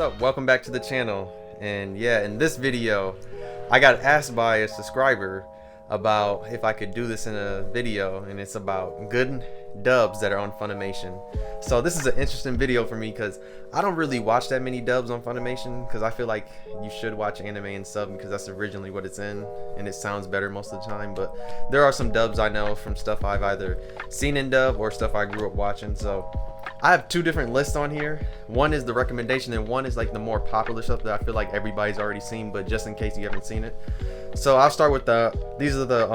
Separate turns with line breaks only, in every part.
up? Welcome back to the channel. And yeah, in this video I got asked by a subscriber about if I could do this in a video, and it's about good dubs that are on Funimation. So this is an interesting video for me because I don't really watch that many dubs on Funimation, because I feel like you should watch anime and sub because that's originally what it's in and it sounds better most of the time. But there are some dubs I know from stuff I've either seen in dub or stuff I grew up watching. So I have two different lists on here. One is the recommendation and one is like the more popular stuff that I feel like everybody's already seen, but just in case you haven't seen it. So I'll start with these are the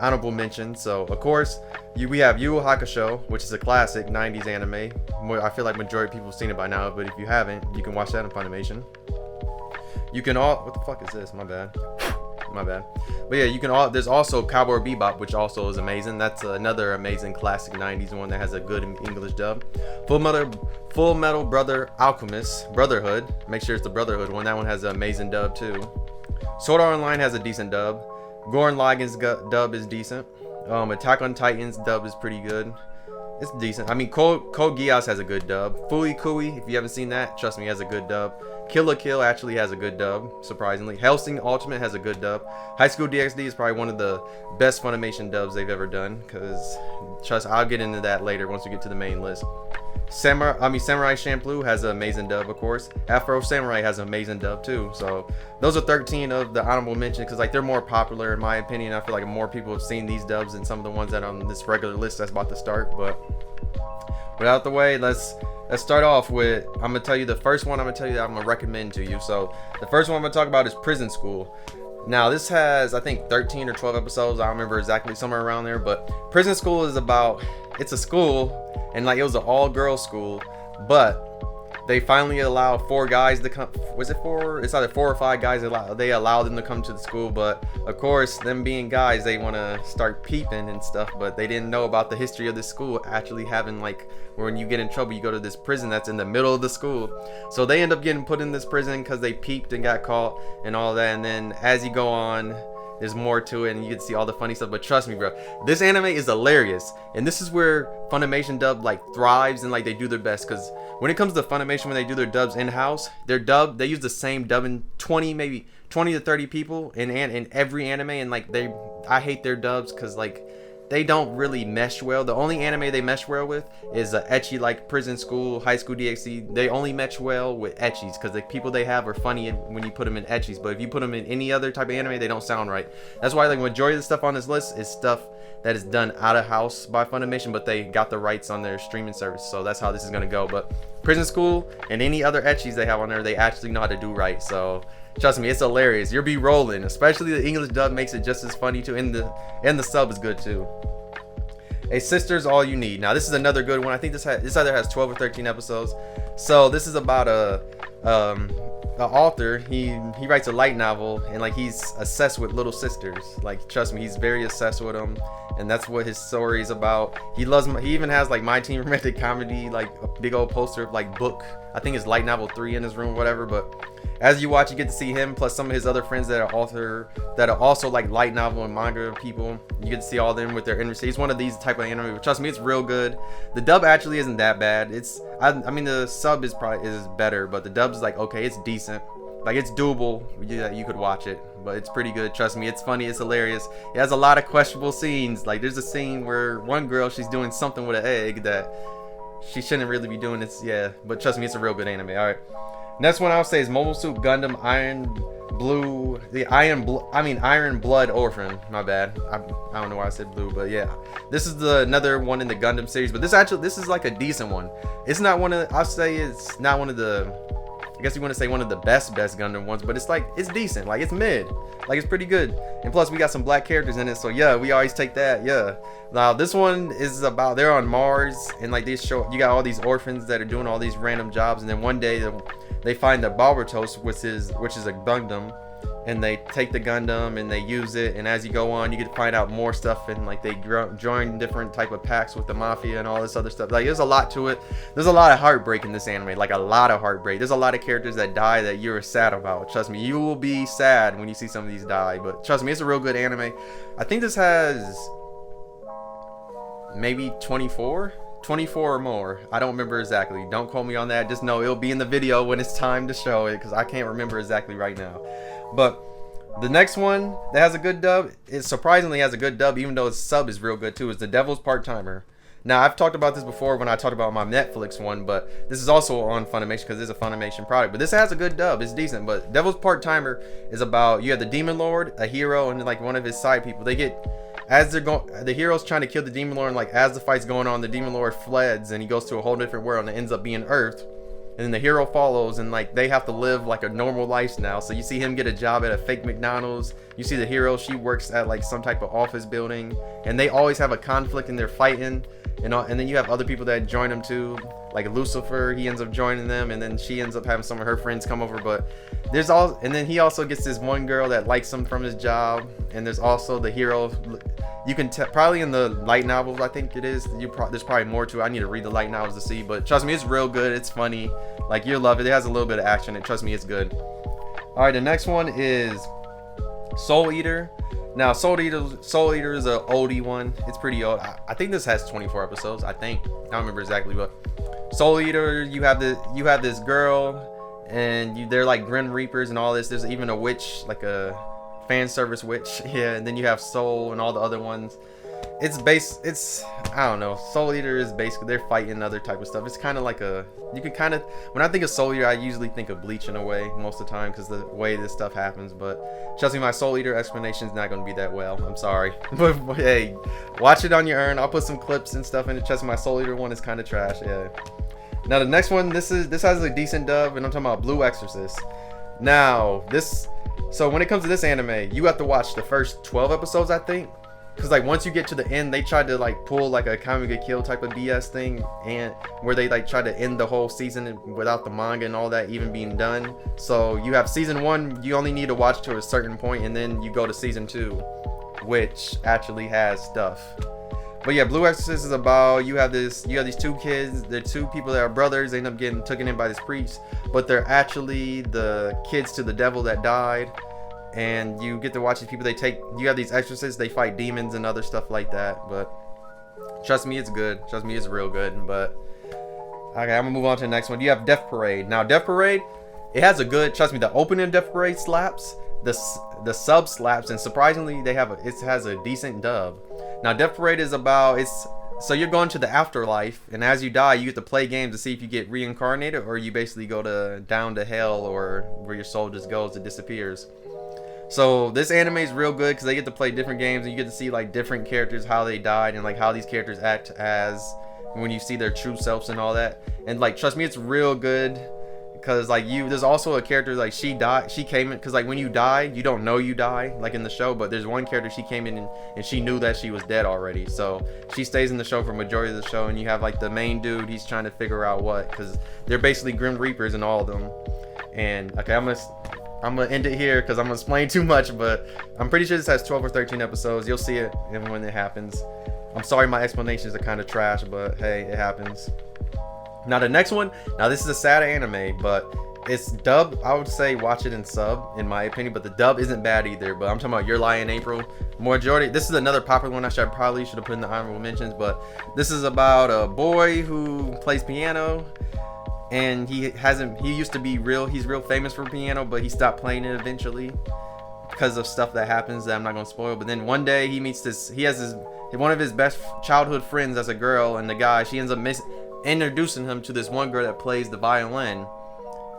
honorable mentions. So of course we have Yu Yu Hakusho, which is a classic 90s anime. I feel like majority of people have seen it by now, but if you haven't, you can watch that on Funimation. You can what the fuck is this? My bad. But yeah, you can there's also Cowboy Bebop, which also is amazing. That's another amazing classic 90s one that has a good English dub. Full Metal Brother Alchemist Brotherhood, make sure it's the Brotherhood one. That one has an amazing dub too. Sword Art Online has a decent dub. Gurren Lagann's dub is decent. Attack on Titan's dub is pretty good. It's decent. I mean, Code Geass has a good dub. Fooey Cooey, if you haven't seen that, trust me, has a good dub. Kill la Kill actually has a good dub, surprisingly. Hellsing Ultimate has a good dub. High School DxD is probably one of the best Funimation dubs they've ever done, because trust, I'll get into that later once we get to the main list. Samurai Champloo has an amazing dub, of course. Afro Samurai has an amazing dub too. So those are 13 of the honorable mentions, because like they're more popular in my opinion. I feel like more people have seen these dubs than some of the ones that are on this regular list that's about to start. But without the way, let's start off with, I'm gonna tell you the first one. I'm gonna recommend to you. So the first one I'm gonna talk about is Prison School. Now this has, I think, 13 or 12 episodes. I don't remember exactly, somewhere around there. But Prison School is about, it's a school, and like it was an all-girls school, but they finally allowed 4 guys to come. Was it 4? It's either 4 or 5 guys. They allowed them to come to the school, but of course, them being guys, they want to start peeping and stuff. But they didn't know about the history of this school actually having, like, when you get in trouble, you go to this prison that's in the middle of the school. So they end up getting put in this prison because they peeped and got caught and all that. And then as you go on, there's more to it and you can see all the funny stuff. But trust me, bro, this anime is hilarious, and this is where Funimation dub like thrives and like they do their best. Because when it comes to Funimation, when they do their dubs in-house, they use the same dub in 20 to 30 people in every anime. And like I hate their dubs because like they don't really mesh well. The only anime they mesh well with is ecchi, like Prison School, High School DxD. They only mesh well with ecchis because the people they have are funny when you put them in ecchis. But if you put them in any other type of anime, they don't sound right. That's why like majority of the stuff on this list is stuff that is done out of house by Funimation, but they got the rights on their streaming service. So that's how this is gonna go. But Prison School and any other ecchis they have on there, they actually know how to do right. So trust me, it's hilarious. You'll be rolling. Especially the English dub makes it just as funny too, and the sub is good too. A Sister's All You Need. Now this is another good one. I think this either has 12 or 13 episodes. So this is about a author. He writes a light novel, and like he's obsessed with little sisters. Like trust me, he's very obsessed with them, and that's what his story is about. He even has like My Teen Romantic Comedy, like a big old poster of like book, I think it's light novel 3 in his room, whatever. But as you watch, you get to see him plus some of his other friends that are also like light novel and manga people. You get to see all of them with their industry. He's one of these type of anime, but trust me, it's real good. The dub actually isn't that bad. I mean the sub is better, but the dub's like okay, it's decent. Like it's doable. Yeah, you could watch it, but it's pretty good. Trust me, it's funny, it's hilarious. It has a lot of questionable scenes. Like there's a scene where one girl, she's doing something with an egg that she shouldn't really be doing. Yeah, but trust me, it's a real good anime. All right. Next one I'll say is Mobile Suit Gundam Iron Blood Orphan. My bad. I don't know why I said blue, but yeah. This is another one in the Gundam series, but this is like a decent one. It's not one of, I'll say it's not one of the, I guess you want to say one of the best Gundam ones, but it's decent. Like it's mid. Like it's pretty good. And plus we got some black characters in it, so yeah, we always take that. Yeah. Now this one is about, they're on Mars, and like you got all these orphans that are doing all these random jobs, and then one day they find the Balratos, which is a Gundam, and they take the Gundam and they use it, and as you go on you get to find out more stuff, and like they join different type of packs with the mafia and all this other stuff. Like there's a lot to it. There's a lot of heartbreak in this anime, like a lot of heartbreak. There's a lot of characters that die that you're sad about. Trust me, you will be sad when you see some of these die, but trust me, it's a real good anime. I think this has maybe 24 24 or more. I don't remember exactly. Don't quote me on that. Just know it'll be in the video when it's time to show it, because I can't remember exactly right now. But the next one that has a good dub, it surprisingly has a good dub, even though its sub is real good too, is The Devil's Part-Timer. Now, I've talked about this before when I talked about my Netflix one, but this is also on Funimation because it's a Funimation product. But this has a good dub. It's decent. But Devil's Part-Timer is about, you have the Demon Lord, a hero, and like one of his side people. They get, as they're going, the hero's trying to kill the Demon Lord, and like as the fight's going on, the Demon Lord fleds and he goes to a whole different world and it ends up being Earth. And then the hero follows, and like they have to live like a normal life now. So you see him get a job at a fake McDonald's. You see the hero, she works at like some type of office building, and they always have a conflict and they're fighting. And then you have other people that join them too, like Lucifer. He ends up joining them, and then she ends up having some of her friends come over. But and then he also gets this one girl that likes him from his job. And there's also the hero. You can probably in the light novels, I think it is. There's probably more to it. I need to read the light novels to see, but trust me, it's real good. It's funny. Like, you'll love it. It has a little bit of action, and trust me, it's good. All right, the next one is Soul Eater. Now, Soul Eater is an oldie one. It's pretty old. I think this has 24 episodes. I think. I don't remember exactly, but Soul Eater, you have this girl, and they're like Grim Reapers and all this. There's even a witch, like a fan service witch. Yeah, and then you have Soul and all the other ones. I don't know. Soul Eater is basically, they're fighting other type of stuff. It's kind of like when I think of Soul Eater, I usually think of Bleach in a way most of the time because the way this stuff happens. But trust me, my Soul Eater explanation is not going to be that well. I'm sorry. But hey, watch it on your own. I'll put some clips and stuff in it. Trust me, my Soul Eater one is kind of trash. Yeah. Now the next one, this has a decent dub, and I'm talking about Blue Exorcist. Now so when it comes to this anime, you have to watch the first 12 episodes, I think. Because like once you get to the end, they tried to like pull like a Kami ga Kill type of BS thing, and where they like try to end the whole season without the manga and all that even being done. So you have season 1, you only need to watch to a certain point, and then you go to season 2, which actually has stuff. But yeah, Blue Exorcist is about, you have these 2 kids. They're 2 people that are brothers. They end up getting taken in by this priest, but they're actually the kids to the devil that died. And you get to watch these people. You have these exorcists. They fight demons and other stuff like that. But trust me, it's good. Trust me, it's real good. But okay, I'm gonna move on to the next one. You have Death Parade. Now, Death Parade, it has a good. Trust me, the opening of Death Parade slaps. The sub slaps, and surprisingly, it has a decent dub. Now, Death Parade is about so you're going to the afterlife, and as you die, you get to play games to see if you get reincarnated, or you basically go down to hell, or where your soul just goes, it disappears. So this anime is real good because they get to play different games, and you get to see like different characters, how they died, and like how these characters act as when you see their true selves and all that. And like, trust me, it's real good because like there's also a character like she came in because like when you die, you don't know you die like in the show, but there's one character, she came in and she knew that she was dead already, so she stays in the show for majority of the show. And you have like the main dude, he's trying to figure out because they're basically Grim Reapers and all of them. And okay, I'm gonna end it here because I'm gonna explain too much, but I'm pretty sure this has 12 or 13 episodes. You'll see it when it happens. I'm sorry my explanations are kind of trash, but hey, it happens. Now the next one, this is a sad anime, but it's dubbed. I would say watch it in sub, in my opinion, but the dub isn't bad either. But I'm talking about Your Lie in April. This is another popular one. I probably should have put in the honorable mentions, but this is about a boy who plays piano. And he's real famous for piano, but he stopped playing it eventually because of stuff that happens that I'm not going to spoil. But then one day he has one of his best childhood friends as a girl, and the guy, she ends up introducing him to this one girl that plays the violin.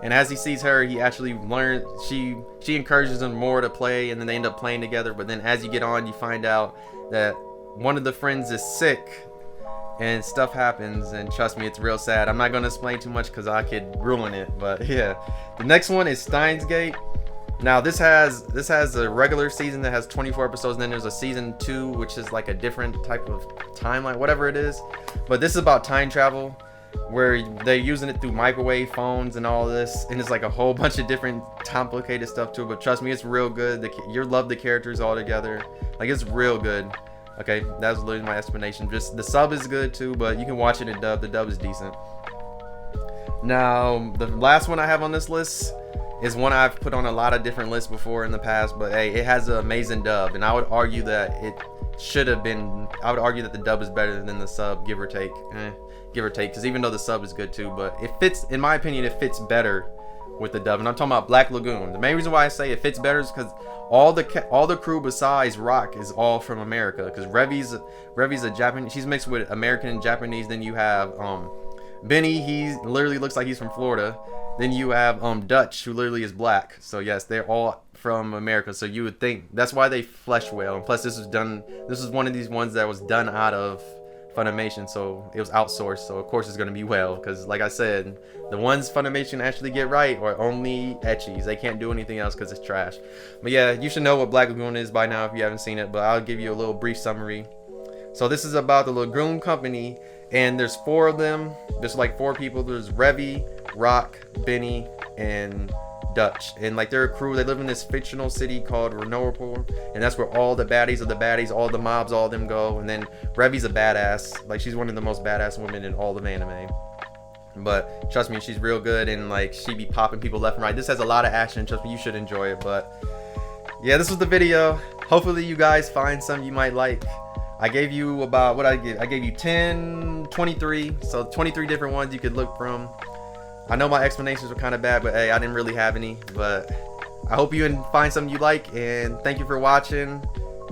And as he sees her, he actually learns, she encourages him more to play, and then they end up playing together. But then as you get on, you find out that one of the friends is sick. And stuff happens, and trust me, it's real sad. I'm not going to explain too much because I could ruin it, but yeah. The next one is Steins Gate. Now this has a regular season that has 24 episodes, and then there's a season 2, which is like a different type of timeline, whatever it is. But this is about time travel, where they're using it through microwave phones and all this, and it's like a whole bunch of different complicated stuff too. But trust me, it's real good. You'll love the characters all together. Like, it's real good. Okay, that was literally my explanation. Just the sub is good too, but you can watch it in dub. The dub is decent. Now, the last one I have on this list It's one I've put on a lot of different lists before in the past, but hey, it has an amazing dub, and I would argue that it should have been. I would argue that the dub is better than the sub, give or take. Give or take, because even though the sub is good too, but it fits, in my opinion, it fits better with the dub. And I'm talking about Black Lagoon. The main reason why I say it fits better is because all the crew besides Rock is all from America. Because Revi's a Japanese. She's mixed with American and Japanese. Then you have Benny. He literally looks like he's from Florida. Then you have Dutch, who literally is black. So yes, they're all from America. So you would think that's why they flesh well. And plus, this is one of these ones that was done out of Funimation, so it was outsourced, so of course it's going to be well, because like I said, the ones Funimation actually get right are only ecchis. They can't do anything else because it's trash. But yeah, you should know what Black Lagoon is by now if you haven't seen it, but I'll give you a little brief summary. So this is about the Lagoon company, and there's 4 of them. There's like 4 people. There's Revi, Rock, Benny, and Dutch, and like they're a crew. They live in this fictional city called Renorpor, and that's where all the baddies of the baddies, all the mobs, all of them go. And then Revi's a badass. Like, she's one of the most badass women in all of anime. But trust me, she's real good, and like she be popping people left and right. This has a lot of action. Trust me, you should enjoy it. But yeah, this was the video. Hopefully you guys find some you might like. I gave you about what I gave you 23, so 23 different ones you could look from. I know my explanations were kind of bad, but hey, I didn't really have any. But I hope you find something you like, and thank you for watching.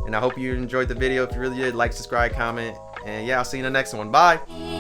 And I hope you enjoyed the video. If you really did, like, subscribe, comment, and yeah, I'll see you in the next one. Bye.